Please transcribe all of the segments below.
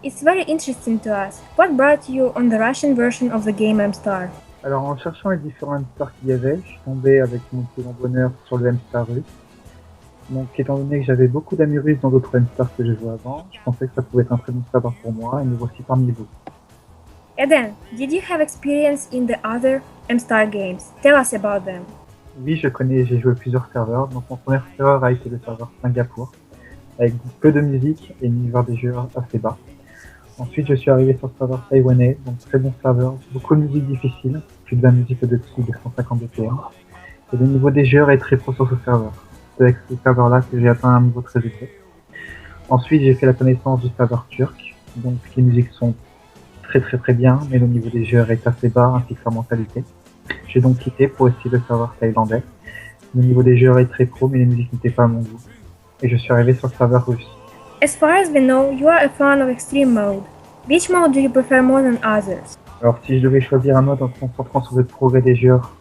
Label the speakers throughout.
Speaker 1: It's very interesting to us. What brought you on the Russian version of the game M-Star?
Speaker 2: Alors en cherchant les différents M-Stars qu'il y avait, je suis tombé avec mon plus grand bonheur sur le M-Star russe. Donc étant donné que j'avais beaucoup d'amis russes dans d'autres M-Stars que j'ai joué avant, je pensais que ça pouvait être un très bon savoir pour moi et me voici parmi vous.
Speaker 1: Eden, did you have experience in the other M-Star games? Tell us about them.
Speaker 2: Oui, j'ai joué plusieurs serveurs. Donc mon premier serveur a été le serveur Singapour, avec peu de musique et un univers des jeux assez bas. Ensuite, je suis arrivé sur le serveur taïwanais, donc très bon serveur, beaucoup de musique difficile, plus de la musique au-dessus de 150 BPM. Et le niveau des jeux est très pro sur ce serveur. C'est avec ce serveur-là que j'ai atteint un niveau très élevé. Ensuite, j'ai fait la connaissance du serveur turc, donc les musiques sont très bien, mais le niveau des jeux est assez bas ainsi que sa mentalité. J'ai donc quitté pour essayer le serveur thaïlandais. Le niveau des jeux est très pro, mais les musiques n'étaient pas à mon goût. Et je suis arrivé sur le serveur russe.
Speaker 1: As far as we know, you are a fan of Extreme Mode. Which mode do you prefer more than others?
Speaker 2: Alors si je devais choisir un mode en se concentrant sur le progrès des joueurs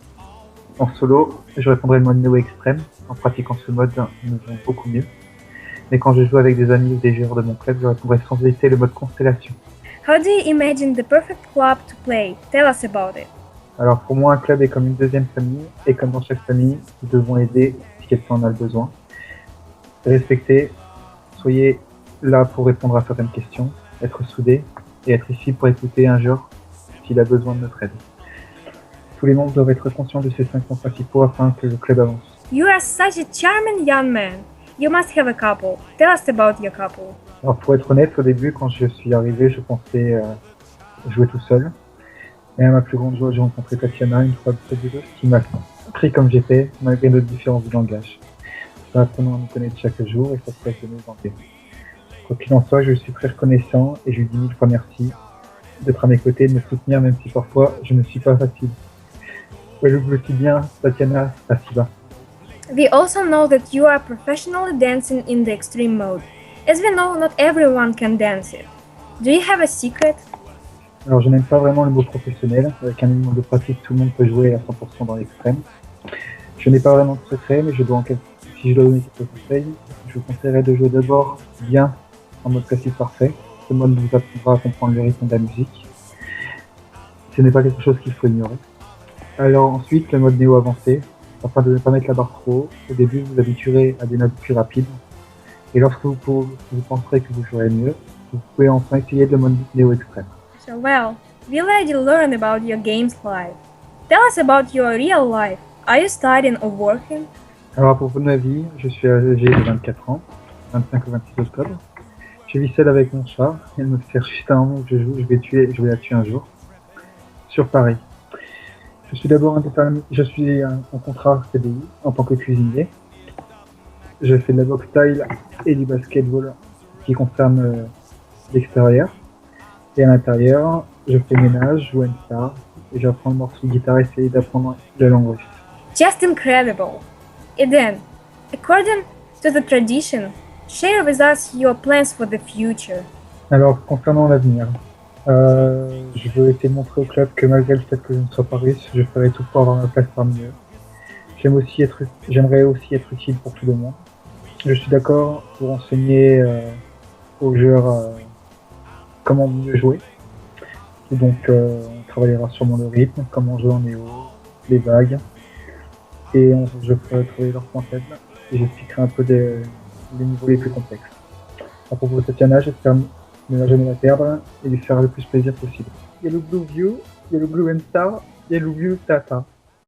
Speaker 2: en solo, je répondrais le mode Neo Extreme. En pratiquant ce mode, nous jouons beaucoup mieux. Mais quand je joue avec des amis ou des joueurs de mon club, je répondrais sans hésiter le mode Constellation.
Speaker 1: How do you imagine the perfect club to play? Tell us about it.
Speaker 2: Alors pour moi, un club est comme une deuxième famille, et comme dans chaque famille, nous devons aider si quelqu'un en a le besoin. Respecter, soyez là pour répondre à certaines questions, être soudés, et être ici pour écouter un joueur s'il a besoin de notre aide. Tous les membres doivent être conscients de ces 5 points principaux afin que le club avance.
Speaker 1: You are such a charming young man. You must have a couple. Tell us about your couple.
Speaker 2: Alors pour être honnête, au début, quand je suis arrivé, je pensais jouer tout seul. Et à ma plus grande joie, j'ai rencontré Tatiana, une fois de deux, qui m'a pris comme j'étais, malgré nos différences de langage. Nous apprenons à nous connaître chaque jour et ça se passe de mieux en mieux. Quoi qu'il en soit, je suis très reconnaissant et je lui dis 1000 fois merci d'être à mes côtés, de me soutenir, même si parfois je ne suis pas facile. Elle joue aussi bien, Tatiana, Spasiba.
Speaker 1: We also know that you are professionally dancing in the Extreme Mode. As we know, not everyone can dance it. Do you have a secret?
Speaker 2: Alors je n'aime pas vraiment le mot professionnel, avec un minimum de pratique, tout le monde peut jouer à 100% dans l'extrême. Je n'ai pas vraiment de secret, mais si je dois donner quelques conseils, je vous conseillerais de jouer d'abord bien en mode classique parfait. Ce mode vous apprendra à comprendre le rythme de la musique. Ce n'est pas quelque chose qu'il faut ignorer. Alors ensuite, le mode néo avancé, afin de ne pas mettre la barre trop haut. Au début, vous vous habituerez à des notes plus rapides. Et lorsque vous penserez que vous jouerez mieux, vous pouvez enfin essayer le mode néo extrême.
Speaker 1: So well, we already learned about your games life. Tell us about your real life. Are you studying or working?
Speaker 2: Alors pour votre avis, je suis âgé de 24 ans, 25 au 26 octobre. Je vis seul avec mon chat, elle me fait juste un moment que je joue, je vais la tuer un jour. Sur Paris. Je suis en contrat CDI en tant que cuisinier. Je fais de la boxe style et du basketball qui concerne l'extérieur. Et à l'intérieur, je fais ménage, joue à une star et j'apprends le morceau de guitare et essayer d'apprendre la langue russe.
Speaker 1: Just incredible. Eden, according to the tradition, share with us your plans for the future.
Speaker 2: Alors, concernant l'avenir, je veux essayer de montrer au club que malgré le fait que je ne sois pas russe, je ferai tout pour avoir ma place parmi eux. J'aimerais aussi être utile pour tout le monde. Je suis d'accord pour enseigner aux joueurs comment mieux jouer. Et donc, on travaillera sûrement le rythme, comment jouer en néo, les vagues. Et je ferai trouver leurs points faibles. Et j'expliquerai un peu les niveaux les plus complexes. À propos de Tatiana, j'espère ne jamais la perdre et lui faire le plus plaisir possible. Yellow Blue View, Yellow Blue M-Star, Yellow Blue Tata.